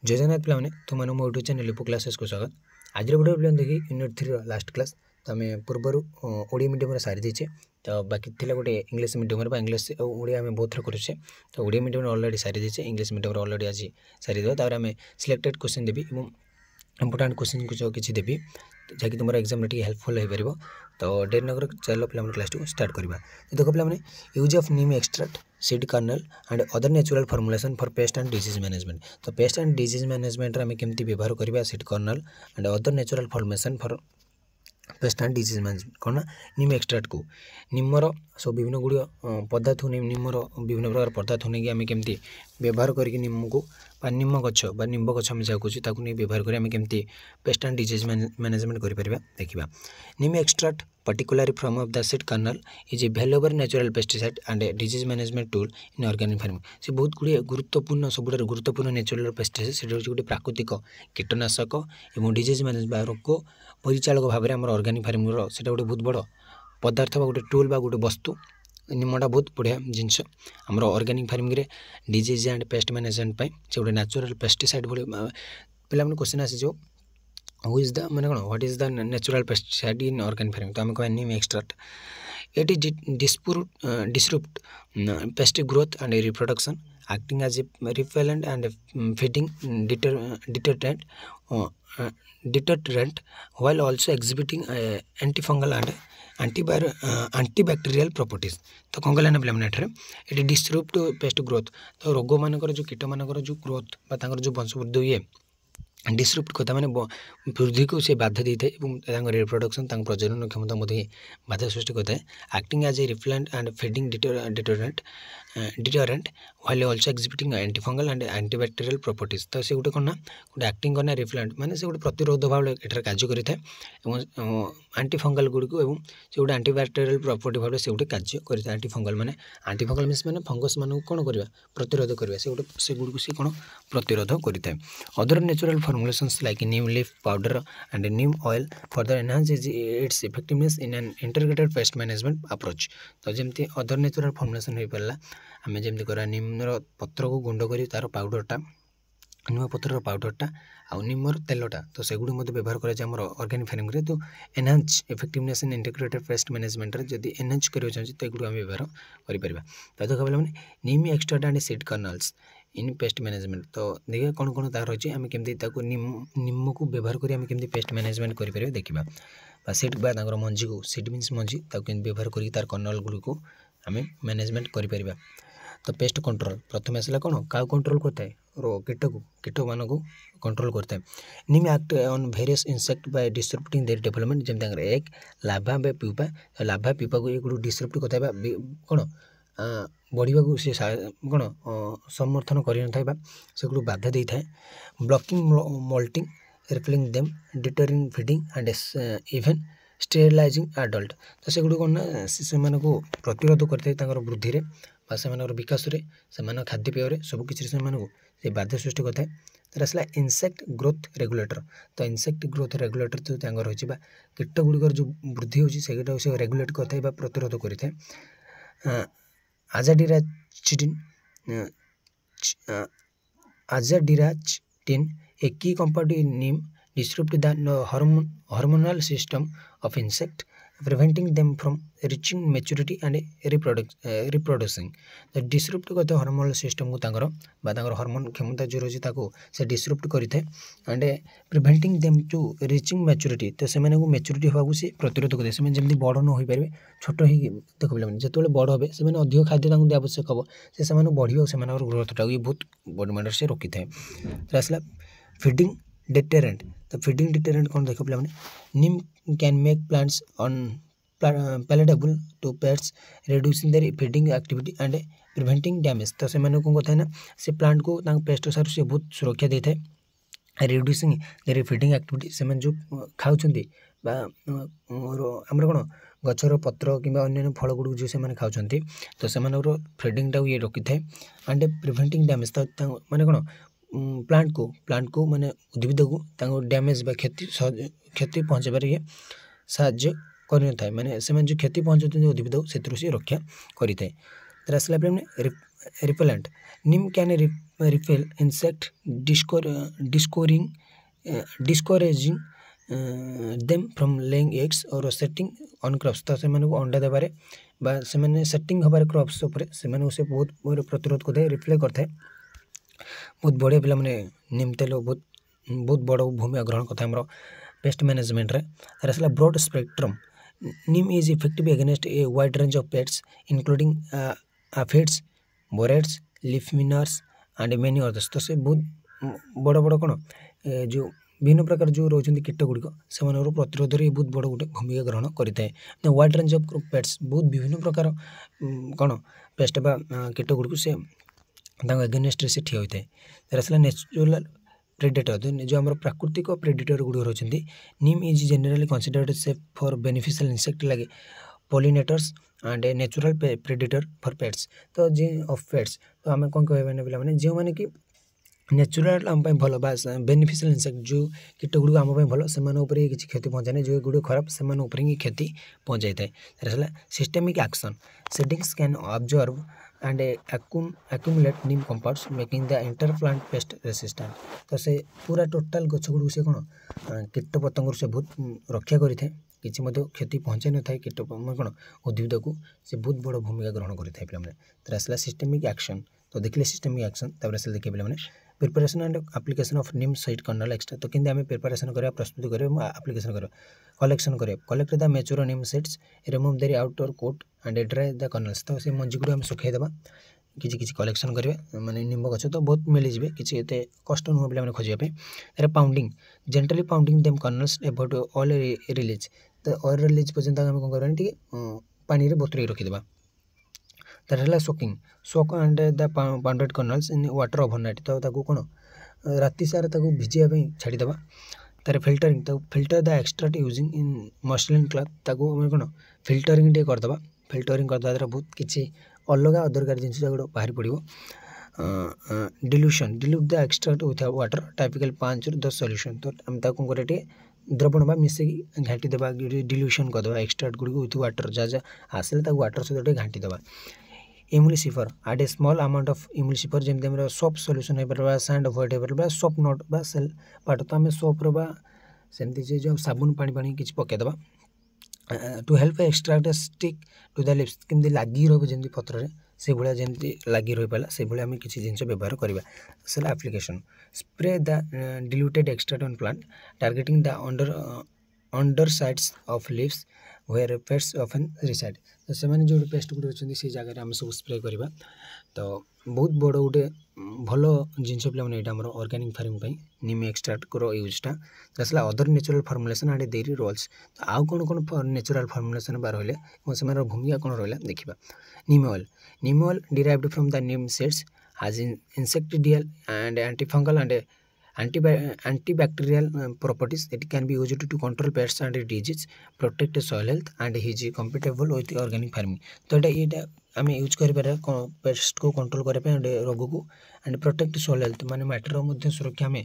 जय जगन्नाथ पे तुम मो यूट्यूब चैनल लिपो क्लासेस को स्वागत। आज वीडियो पे देखिए यूनिट 3 लास्ट क्लास तो आम पूर्वर ओडिया मीडियम सारी देचे तो बाकी थी गोटे इंग्लीश मीडियम इंग्लीश ओडिया आम बहुत थर करुचे तो ओडिया मीडियम अलरेडी सारी देचे इंग्लीश मीडियम अलरेडी आज सारी देवा तार आम सिलेक्टेड क्वेश्चन देवी इंपोर्टाट क्वेश्चन को किसी देवी जहाँकि तुम एग्जाम टे हेल्पफुल हो पार तो डेरी नगर चलो पे क्लास को स्टार्ट करवा। देखो पे use of neem extract seed kernel and other natural formulation for pest and disease management. तो पेस्ट एंड डिजीज मैनेजमेंट आम केमती व्यवहार करवा seed kernel and other natural formulation for pest and disease management कौन ना नीम एक्सट्रैक्ट को निम्मर सब विभिन्न गुड़ पदार्थ निम्मर विभिन्न प्रकार पदार्थ नहीं आम केमती व्यवहार करके निम्म को निम्म गछ निम्ब गछ आम जहाँ कहूँ नहीं व्यवहार कर केमती पेस्ट एंड डिजीज मैनेजमेंट कर देखा। नीम extract particularly from of the seed kernel is a valuable natural pesticide and a disease management tool in organic farming। से बहुत गुड़े गुरुत्वपूर्ण सब गुरुत्वपूर्ण नेचुरल पेस्टिसाइड से गोटे प्राकृतिक कीटनाशक और डिजीज मैनेजमेंट रोग को परिचालक भाव में आम अर्गानिक फार्मिंग से गोटे बहुत बड़ पदार्थ गोटे टूल बा गोटे वस्तु निमटा बहुत बढ़िया जिनस आम अर्गानिक फार्मिंग रे डिजीज एंड पेस्ट मैनेजमेंट से गोटे नेचुरल पेस्टिसाइड पे क्वेश्चन आसी हु इज द मैंने कौन what is the natural pesticide in organic farming तो आम कह neem extract it is disrupt pest growth and reproduction acting as a repellent and feeding deterrent while also exhibiting antifungal and antibacterial properties। तो कौन कहला पे ये डिस्प्रूट पेस्ट ग्रोथ तो रोग मानकर जो कीट मानकर जो ग्रोथ जो वंशवृद्धि हुए डिस्प्रूट कथा मैंने वृद्धि को से बाधा देता है रिप्रोडक्शन प्रजनन क्षमता बाधा सृष्टि करता है acting as a repellent and feeding deterrent while also exhibiting antifungal and antibacterial properties. तो से गोटे कौन ना गोटे एक्टिंग करना रिपेलेंट माने से गोटे प्रतिरोध भाव एठार कार्य करता है एंटीफंगल गुड़ी को से गोटे एंटीबैक्टेरियल प्रॉपर्टी भाव से गोटे कार्य करता है एंटीफंगल माने एंटीफंगल मीन्स माने फंगस मान कौन करवा प्रतिरोध करवा से गोटे से गुड़ी को से कौन प्रतिरोध करता है। Other natural formulations like neem leaf powder and neem oil further enhance its effectiveness in an integrated pest management approach। तो जमती अदर नेचुरल फॉर्मुलेशन हो पारा आम जमी करा निम्र पत्र को गुंड कर तार पाउडरटा निम पत्र पाउडरटा आउ निमर तेलटा तो सेगुड़ी व्यवहार कर ऑर्गेनिक फार्मिंग रे तो एनहांस इफेक्टिवनेस इन इंटीग्रेटेड पेस्ट मैनेजमेंट रे जदि एनहांस करबा चाहिए तो एगुड़ी आम व्यवहार कर पारिबा। तो देखा मैंने neem extract and seed kernels in pest management तो देखिए कौन कौन तार रही आम केमती निम को व्यवहार कर आम केमती पेस्ट मैनेजमेंट करें देखा सीड बा मंजी को सीड मीन्स मंजी व्यवहार कर तार कर्नल गुड़ी को आम मैनेजमेंट कर। तो पेस्ट कंट्रोल प्रथम आसला कौन क्या कंट्रोल करता है कीट मान को कंट्रोल करता है। Neem act on various insect by disturbing their development जमी एक लाभा बा प्यूपा लाभा प्यूपा को एक डिस्टर्ब करता है कौन बढ़िया को सी कौन समर्थन कर से बाधा दे था blocking moulting repelling them deterring feeding and even sterilising adult. तो से कौन ना से प्रतिरोध करते वृद्धि में से विकास से खाद्यपेय सबकि से बाधा सृष्टि करता है। तो आसला इनसेक्ट ग्रोथ रेगुलेटर तो इनसेक्ट ग्रोथ रेगुलेटर जो रही कीट गुड़िकर जो वृद्धि होता से रेगुलेट करता है प्रतिरोध करता है। Azadirachtin, a key compound in neem, disrupt the hormonal system of insect, preventing them from reaching maturity and reproducing। तो डिस्रुप्ट करते हार्मोनल सिस्टम को हार्मोन क्षमता जो रही से डिस्रुप्ट करते and preventing them to reaching maturity तो से मैच्योरिटी होगा से प्रतिरोध करते हैं जमी बड़ न हो पारे छोट हो देख पे जो बड़ हे से अधिक खाद्य आवश्यक हम से बढ़िया से ग्रोथटा ये बहुत बड़ मैटर से रखी था। तो आसला फीडिंग डिटरेंट तो फीडिंग डिटरेंट कौन देख पे neem can make plants on palatable to pets reducing their feeding activity and preventing damage। तो से कौन कहता है ना से प्लांट को पेस्ट सारू से बहुत सुरक्षा देता है रिड्यूसिंग देयर फीडिंग एक्टिविटी से जो खाऊँ आमर कौन गचर पत्र कि अन्य फल गुड़ जो से खाऊँ तो से फीडिंगटा ये रखी था एंड प्रिवेंटिंग डैमेज तो माने कौन प्लांट को माने उद्भिद को डैमेज क्षति पहुँचाबार ये साहाଯ୍य कर था माने से जो क्षति पहुँचाते उद्भिद से रक्षा करें। तो आसला repellent Neem can repel insect discouraging them from laying eggs or setting on crops। तो से अंडा देबारे बा से सेटिंग हबार क्रॉप्स उपरे से बहुत प्रतिरोध करते रिप्ले करते बहुत बढ़िया पिला माने नीम तेल बहुत बहुत बड़ भूमिका ग्रहण करता है पेस्ट मैनेजमेंट रे। आसला broad spectrum neem is effective against a wide range of pests including aphids borers leaf miners and many others. तो से बहुत बड़ बड़ कौन जो विभिन्न प्रकार जो रोचते कीट गुड़िक से प्रतिरोध में बहुत बड़ गोटे भूमिका ग्रहण करें। वाइड रेंज ऑफ पेट्स बहुत विभिन्न प्रकार कौन पेस्ट बा कीट गुड़िक से एगेनेस्ट से ठिया होता है। आसला नेचुरल प्रेडेटर जो आम प्राकृतिक प्रेडेटर गुड़ रही neem is generally considered safe for beneficial insects like pollinators and a natural predator for pests. तो जे ऑफ पेट्स तो आम कौन कह पे जो मैंने कि नेचुरल आम भल बा बेनिफिशियल इंसेक्ट जो कीट गुड़ आम भल से किसी क्षति पहुँचाए जो गुड़ खराब से ही क्षति पहुँचाई था। Systemic action settings can observe and accumulate Neem compounds making the inter plant paste resistant. तो से पूरा टोटाल गछ गुड़ से कौन कीट पतंग से बहुत रक्षा करें किसी क्षति पहुँचाई न था कीट कौन उद्भिद को से बहुत बड़ भूमिका ग्रहण करें पे। तो आसला सिस्टेमिक एक्शन तो देखिए सिस्टेमिक एक्शन तापर देखिए पे preparation and application of neem seed kernel extra. तो केंद्र आम प्रिपरेशन करा प्रस्तुत करें एप्लिकेशन करें कलेक्शन करें collect the mature neem seeds remove their outer coat and dry the kernels. तो से मंजी गुड़ आम सुखाई देवा किसी कलेक्शन करेंगे माने निम्ब गछ तो बहुत मिलଯିए किसी एत कष्ट नुह पे खोजापे। Pounding gently pounding them kernels about oil release. तो ऑयल रिलीज पर्यटन आम कौन करवा पानी बतुरे रखीदे। तार soaking soak and the pounded kernels in water overnight. तो ताकू कौन राति सारा भिजापी छाड़ीदे। तार फिल्टरिंग तो filter the extract using in muslin cloth ताकू कौन फिल्टरिंग टे करदे। फिल्टरिंग करदे द्वारा बहुत किसी अलग अदरकारी जिन बाहरी पड़ो। Dilution dilute the extract with water typical 5 ରୁ 10 सॉल्यूशन। तो आम कौन कर द्रवण बा मिसेक घाटी देवा डिल्यूशन करदे एक्सट्राक्ट गुड़ विथ वाटर जहाँ आसले वाटर सहित घाटी देवा। इम्यूलिसिफर आड ए स्मॉल अमाउंट ऑफ इम्यूलिसिफर जमी सोप सॉल्यूशन हो पार सैंड अवॉइड हो पार सोप नोट बा सेल पाट। तो आम सोप्र बा सेमती जो साबुन पानी पानी किसी पकईदे to help extract stick to the lips केमती लगी रही पत्र से भाया जमी लगी रही पाला से भाई आम किसी जिन व्यवहार करवा। सेला application spray the diluted extract on plant targeting the under sides of leaves where pests often reside. तो से जो पेस्ट गुड अच्छे से जगह आम सब स्प्रे करवा। तो बहुत बड़ गोटे भल जिन पे आम ऑर्गेनिक फार्मिंग नीम एक्सट्राक्ट को यूजटा। तो आसला other natural formulation and their roles. तो आउ कौन कौन नेचुरल फॉर्मुलेशन बा रही से भूमिका कौन रहा देखा। Neem oil derived from the neem seeds has insecticidal and antifungal and antibacterial properties. It can be used to control pests and disease, protect soil health and is compatible with organic farming। तो ये आम यूज कर paste को control करने रोग को and protect soil health माने माटीर सुरक्षा आम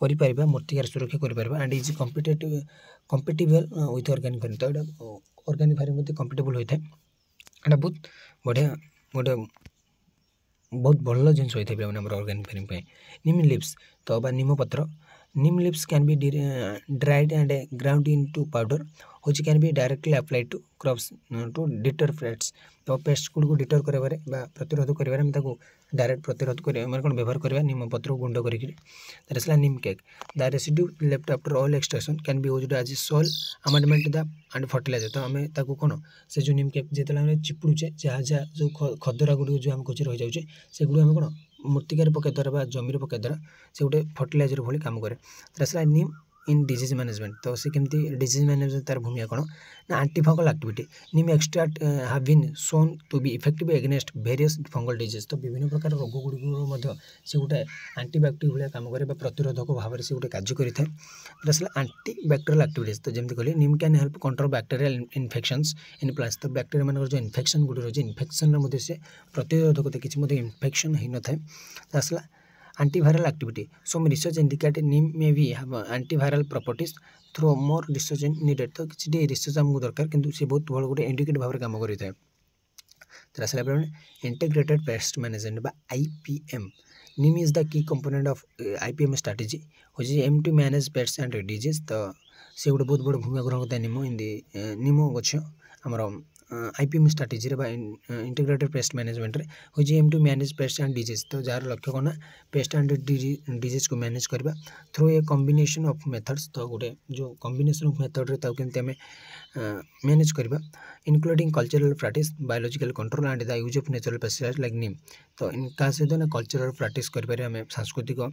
कर मूर्तिकार सुरक्षा कर and is compatible with organic farming. तो ये ऑर्गेनिक फार्मिंग कंपेटेबल होता है। यहाँ बहुत बढ़िया गोटे बहुत भल जिन होता है पे ऑर्गेनिक फार्मिंग। नीम लिव्स तो नीम पत्र neem leaves can be dried and ground into powder which can be directly applied to crops to deter pests। तो पेस्ट गुड़ को डिटर कर प्रतिरोध कर डायरेक्ट प्रतिरोध कर कौन व्यवहार करवा नीम पत्र गुंड कर। Neem cake the residue left after oil extraction can be used as soil amendment the and fertiliser. तो आम कौन से जो नीम केक जो चिपुड़े जहाँ जहाँ जो खदरा गुड़ जो आम कचे रही जाए से गुड़ आम कौन मूर्तिकार पकई द्वारा जमीर पकई द्वारा से गोटे फर्टिलाइजर भाई काम करे। नीम इन डिजीज मैनेजमेंट तो से केमती डिजीज मैनेजमेंट तार भूमिका कौन ना antifungal activity neem extract have been shown to be effective against various fungal disease. तो विभिन्न प्रकार रोग गुड़ से गोटे एंटीबैक्टेरियल भाया काम करे प्रतिरोधक भाव से गोटे कार्य करें। एंटीबैक्टेरियल एक्टिविटीज तो जमी कहले neem can help control bacterial infections in plants. तो बैक्टेरिया मान जो इन्फेक्शन गुड़ रही है इन्फेक्शन से प्रतिरोधकता किसी इन्फेक्शन हो न था। आसला antiviral activity some research indicate neem may be have antiviral properties through more research needed। तो किसी रिसर्च आमको दरकार किंतु से बहुत बड़ गोटे इंडिकेट भाव काम करें। तो आसला इंटीग्रेटेड पेस्ट मैनेजमेंट बा IPM Neem is the key component of IPM strategy which is aim to manage pests and disease। तो से गोटे बहुत बड़ भूमिका ग्रहण करता है नीम इन नीम गछ आमर आईपीएम स्ट्रेटेजी रे इंटीग्रेटेड पेस्ट मैनेजमेंट रे which aim to manage pests and disease। तो जार लक्ष्य कौन पेस्ट एंड डिजीज को मैनेज करबा through a combination of methods. तो गोटे जो कॉम्बिनेशन ऑफ मेथड रे केमती आम मैनेज करबा including cultural practice biological control and the use of natural pesticides like neem. तो इनका सहित ना कल्चरल प्रैक्टिस करें आम सांस्कृतिक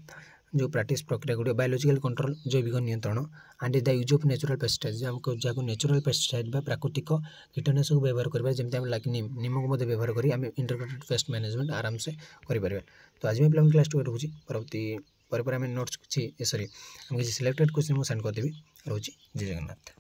जो प्रैक्टिस प्रक्रिया गुड़े बायोलॉजिकल कंट्रोल जैविक नियंत्रण and the use of natural pesticides आमको जहाँ नेचुरल पेस्टिसाइड प्राकृतिक कीटनाशक व्यवहार करबा जमी आम लाइक नीम को मध्य व्यवहार करी आम इंटीग्रेटेड पेस्ट मैनेजमेंट आराम से करें। तो आज मैं प्लान क्लास 2 रोचे परवर्ती पर आम नोट्स किसी सॉरी आम किसी सिलेक्टेड क्वेश्चन मुझे सेंड करदेवी रोचे। जय जगन्नाथ।